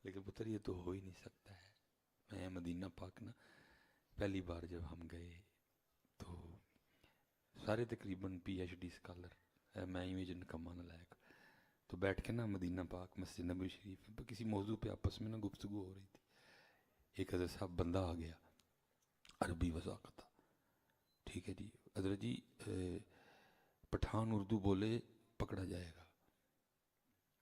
لیکن پتر یہ تو ہو ہی نہیں سکتا ہے. میں مدینہ پاک نا پہلی بار جب ہم گئے تو سارے تقریباً پی ایچ ڈی اسکالر، میں ہی جن کما نہ لائق، تو بیٹھ کے نا مدینہ پاک مسجد نبوی شریف پہ کسی موضوع پہ آپس میں نا گفتگو ہو رہی تھی. ایک حضرت صاحب بندہ آ گیا، عربی وضاقت تھا. ٹھیک ہے جی حضرت جی، پٹھان اردو بولے پکڑا جائے گا،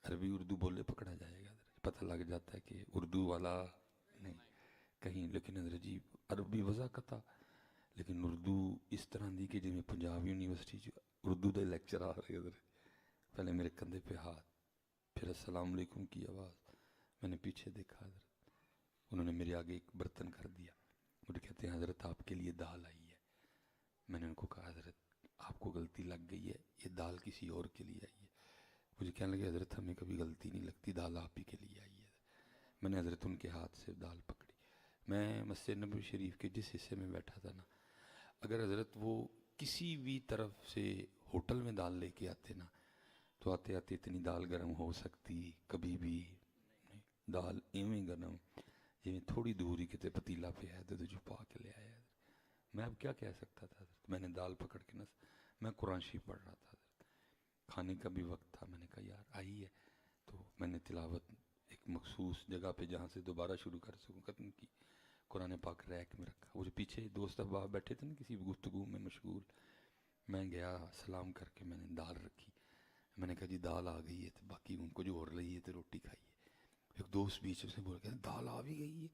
عربی اردو بولے پکڑا جائے گا. پتہ لگ جاتا ہے کہ اردو والا نہیں کہیں. لیکن حضرت جی عربی وضاقت تھا، لیکن اردو اس طرح دی کہ جی میں پنجاب یونیورسٹی اردو دے لیکچر آ رہے. حضرت پہلے میرے کندھے پہ ہاتھ، پھر السلام علیکم کی آواز. میں نے پیچھے دیکھا حضرت، انہوں نے میرے آگے ایک برتن کر دیا. مجھے کہتے ہیں حضرت آپ کے لیے دال آئی ہے. میں نے ان کو کہا حضرت آپ کو غلطی لگ گئی ہے، یہ دال کسی اور کے لیے آئی ہے. مجھے کہنے لگے حضرت ہمیں کبھی غلطی نہیں لگتی، دال آپ ہی کے لیے آئی ہے. میں نے حضرت ان کے ہاتھ سے دال پکڑی. میں مسجد نبوی شریف کے جس حصے میں بیٹھا تھا نا، اگر حضرت وہ کسی بھی طرف سے ہوٹل میں دال لے کے آتے نا تو آتے آتے اتنی دال گرم ہو سکتی کبھی بھی نہیں. دال ایویں گرم جی تھوڑی دور ہی کتے پتیلا پہ ہے تو چھپا کے لے آیا. میں اب کیا کہہ سکتا تھا حضرت؟ میں نے دال پکڑ کے نا، میں قرآن شریف پڑھ رہا تھا حضرت، کھانے کا بھی وقت تھا. میں نے کہا یار آئی ہے تو میں نے تلاوت ایک مخصوص جگہ پہ جہاں سے دوبارہ شروع کر سکوں ختم کی. قرآن پاک ریک میں رکھا. وہ جو پیچھے دوست احباب بیٹھے تھے نا کسی گفتگو میں مشغول، میں گیا سلام کر کے میں نے دال رکھی. میں نے کہا جی دال آ گئی ہے، تو باقی ان کو جو ہو رہی ہے تو روٹی کھائیے. ایک دوست بیچ سے بول کے دال آ بھی گئی ہے.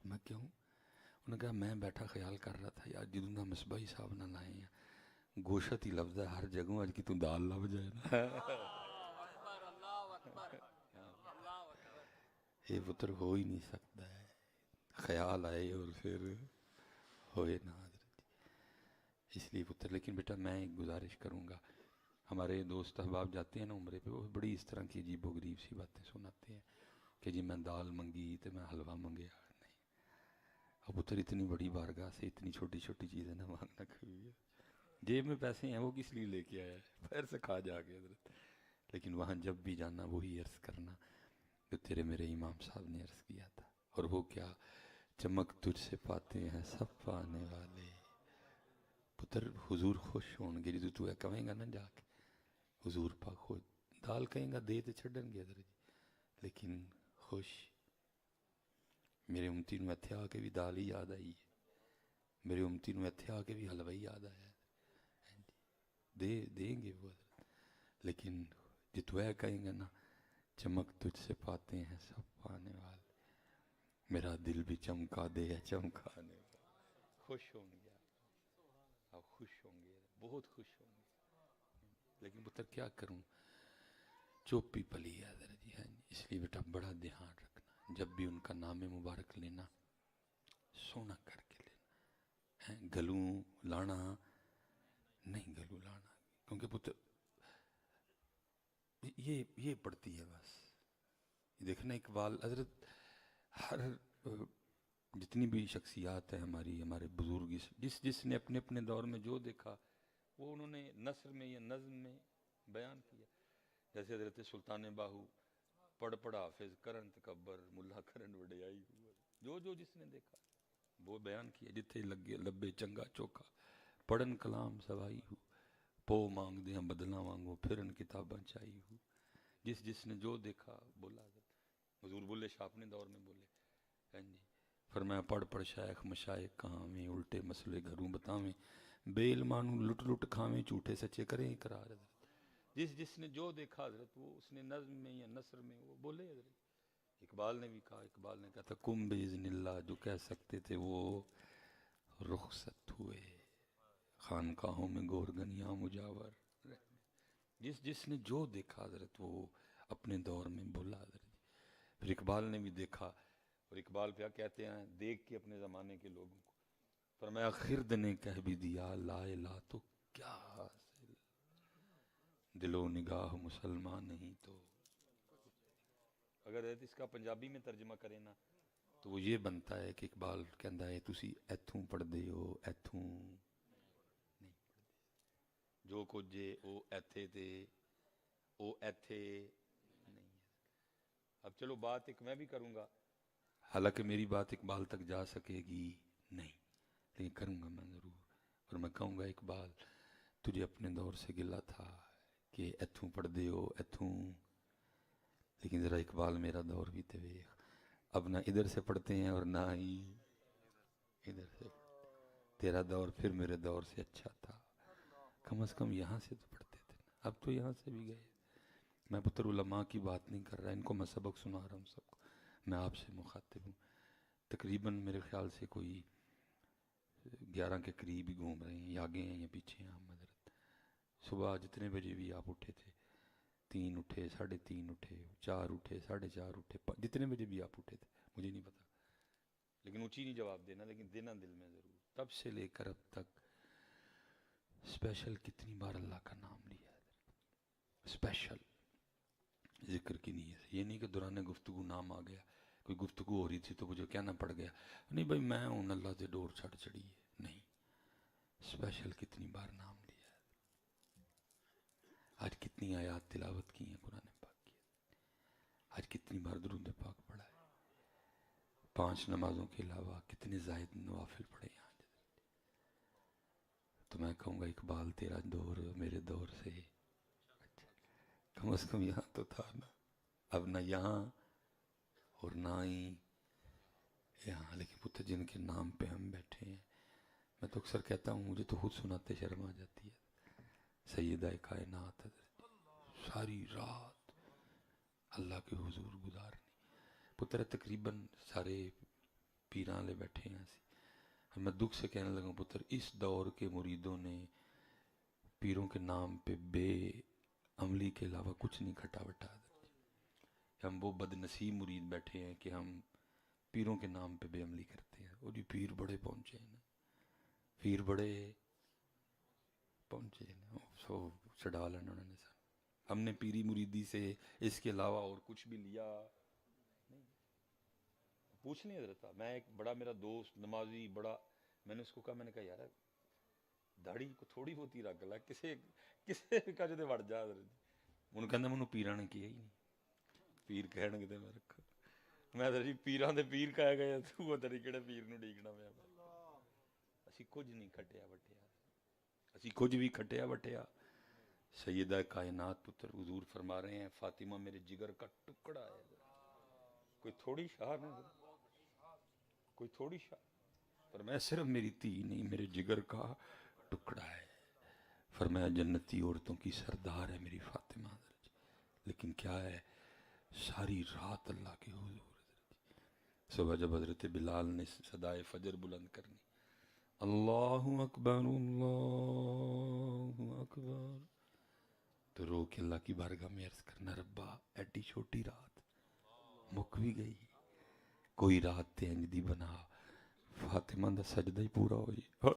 میں کیوں؟ انہوں نے کہا میں بیٹھا خیال کر رہا تھا یار جدوں دا مصباحی صاحب نہ لائے ہیں گوشت ہی لفظ ہے ہر جگہوں، اج کی تو دال لب جائے نا. یہ پتر ہو ہی نہیں سکتا ہے، خیال آئے اور پھر ہوئے نا حضرت. اس لیے پتر لیکن بیٹا میں ایک گزارش کروں گا، ہمارے دوست احباب جاتے ہیں نا عمرے پہ، وہ بڑی اس طرح کی عجیب و غریب سی باتیں سناتے ہیں کہ جی میں دال منگی تو میں حلوہ منگیا. نہیں اب پتر اتنی بڑی بارگاہ سے اتنی چھوٹی چھوٹی چیزیں نہ مانگنا کبھی. جیب میں پیسے ہیں وہ کس لیے لے کے آیا ہے؟ پیر سے کھا جا کے حضرت. لیکن وہاں جب بھی جانا وہی عرض کرنا جو تیرے میرے امام صاحب نے عرض کیا تھا. اور وہ کیا؟ چمک تجھ سے پاتے ہیں سب پانے والے. پتر حضور خوش ہون گے جی تو کہیں گا نا جا کے حضور پاک خوش. دال کہیں گا دے تو چھڑن گے حضرت جی، لیکن خوش. میرے امتی نو اتھے آ کے بھی دال ہی یاد آئی ہے، میرے امتی نو اتھے آ کے بھی حلوہ ہی یاد آیا ہے. دیں گے وہ حضرت. لیکن جتو ہے کہیں گے نا چمک تجھ سے پاتے ہیں سب پانے والے، میرا دل بھی چمکا دے ہے چمکانے والے. خوش ہوں گے آپ خوش ہوں گے، بہت خوش ہوں گے. لیکن پتر کیا کروں، چوپی پلی ہے حضرت جی. ہاں اس لیے بیٹا بڑا دھیان رکھنا، جب بھی ان کا نام مبارک لینا سونا کر کے لینا، گلوں لانا نہیں، گلوں لانا کیونکہ پتر یہ پڑتی ہے بس. دیکھنا اقبال حضرت ہر جتنی بھی شخصیات ہیں ہماری، ہمارے بزرگ جس نے اپنے اپنے دور میں جو دیکھا وہ انہوں نے نثر میں یا نظم میں بیان کیا. جیسے حضرت سلطان باہو پڑھ پڑھ حافظ کرن تکبر ملا کرن وڈیائی، جو جس نے دیکھا وہ بیان کیا. جتھے لگے لبے چنگا چوکھا پڑھن کلام سوائی ہو، پو مانگ دیاں بدلاں وانگو پھرن کتاباں چائی ہو. جس نے جو دیکھا بولا. حضور بولے شاہ اپنے دور میں بولے. ہاں جی فرمایا پڑھ پڑھ شیخ مشائق کہاویں، الٹے مسئلے گھروں بتاویں، بے علمانو لٹ لٹ کھاویں، جھوٹے سچے کریں اقرار. حضرت جس نے جو دیکھا حضرت وہ اس نے نظم میں یا نثر میں وہ بولے. حضرت اقبال نے بھی کہا، اقبال نے کہا تھا کم باذن اللہ، جو کہہ سکتے تھے وہ رخصت ہوئے خانقاہوں میں گورگنیاں مجاور. جس نے جو دیکھا حضرت وہ اپنے دور میں بولا. حضرت پھر اقبال نے بھی دیکھا، اور اقبال کیا کہتے ہیں دیکھ کے اپنے زمانے کے لوگوں کو، فرمایا خرد نے کہہ بھی دیا لا الہ تو کیا حاصل، دل و نگاہ مسلمان نہیں تو. اگر اس کا پنجابی میں ترجمہ کریں نا تو وہ یہ بنتا ہے کہ اقبال کہندا ہے تسی ایتھوں پڑھ دے ہو ایتھوں نہیں پڑھ دے، جو کچھ جے او ایتھے تے او ایتھے نہیں ہے. اب اب چلو بات ایک میں بھی کروں گا، حالانکہ میری بات اقبال تک جا سکے گی نہیں، لیکن کروں گا میں ضرور. اور میں کہوں گا اقبال تجھے اپنے دور سے گلہ تھا کہ ایتھوں پڑھ دے ہو ایتھوں، لیکن ذرا اقبال میرا دور بھی تے ویخ، اب نہ ادھر سے پڑھتے ہیں اور نہ ہی ادھر سے. تیرا دور پھر میرے دور سے اچھا تھا، کم از کم یہاں سے تو پڑھتے تھے نا، اب تو یہاں سے بھی گئے. میں پتر علماء کی بات نہیں کر رہا، ان کو میں سبق سنا رہا ہوں سب کو، میں آپ سے مخاطب ہوں. تقریباً میرے خیال سے کوئی 11 کے قریب ہی گھوم رہے ہیں، یا آگے ہیں یا پیچھے ہیں ہم حضرت. صبح جتنے بجے بھی آپ اٹھے تھے، 3 اٹھے، 3:30 اٹھے، 4 اٹھے، 4:30 اٹھے، جتنے بجے بھی آپ اٹھے تھے مجھے نہیں پتا، لیکن اونچی نہیں جواب دینا، لیکن دینا دل میں ضرور. تب سے لے کر اب تک اسپیشل کتنی بار اللہ کا نام لیا ہے، اسپیشل ذکر کی نیت سے. یہ نہیں کہ دوران گفتگو نام آ گیا، کوئی گفتگو ہو رہی تھی تو مجھے کہنا پڑ گیا نہیں بھائی میں ہوں اللہ سے ڈور چھڑ چڑی ہے، نہیں، اسپیشل کتنی بار نام لیا ہے. آج کتنی آیات تلاوت کی ہیں قرآن پاک کی، آج کتنی بار درود پاک پڑھا ہے، 5 نمازوں کے علاوہ کتنے زائد نوافل پڑھے ہیں آج. تو میں کہوں گا اقبال تیرا دور میرے دور سے اچھا، کم از کم یہاں تو تھا نا، اب نہ یہاں اور نہ ہی یہاں. لیکن پتر جن کے نام پہ ہم بیٹھے ہیں، میں تو اکثر کہتا ہوں مجھے تو خود سناتے شرم آ جاتی ہے. سیدہ کائنات ساری رات اللہ کے حضور گزارنی. پتر تقریباً سارے پیراں لے بیٹھے ہیں ایسی، اور میں دکھ سے کہنے لگا پتر اس دور کے مریدوں نے پیروں کے نام پہ بے عملی کے علاوہ کچھ نہیں کھٹا بٹا. ہم وہ بد نصیب مرید بیٹھے ہیں کہ ہم پیروں کے نام پہ بے عملی کرتے ہیں. اور یہ پیر بڑے پہنچے ہیں نا، پیر بڑے پہنچے ہیں نا، سو چڑھا لینا انہوں نے. ہم نے پیری مریدی سے اس کے علاوہ اور کچھ بھی لیا نہیں. پوچھ لیں حضرت، میں ایک بڑا میرا دوست نمازی بڑا، میں نے اس کو کہا، میں نے کہا یار داڑھی کو تھوڑی بہت ہی رکھ لا، کسے کا جدے وڑ جا حضرت. انہوں کہنا منو پیراں نے کیا ہی نہیں، پیر کہن گے میں رکھا. میں تو جی پیراں دے پیر کہہ گئے تو تیری کہڑے پیر نو ڈیکنا پیا. اسی کچھ نہیں کھٹیا وٹیا، اسی کچھ بھی کھٹیا وٹیا. سیدہ کائنات پتر حضور فرما رہے ہیں فاطمہ میرے جگر کا ٹکڑا ہے. کوئی تھوڑی شان ہے، کوئی تھوڑی شان، پر میں صرف میری تھی نہیں، میرے جگر کا ٹکڑا ہے. فرمایا جنتی عورتوں کی سردار ہے میری فاطمہ، لیکن کیا ہے ساری رات اللہ کے حضور. صبح جب حضرت بلال نے صدائے فجر بلند کرنی، اللہ اکبر اللہ اکبر، تو رو کے اللہ کی بارگاہ میں عرض کرنا ربا ایڈی چھوٹی رات مک بھی گئی، کوئی رات تے انج دی بنا فاطمہ دا سجدہ ہی پورا ہوئی.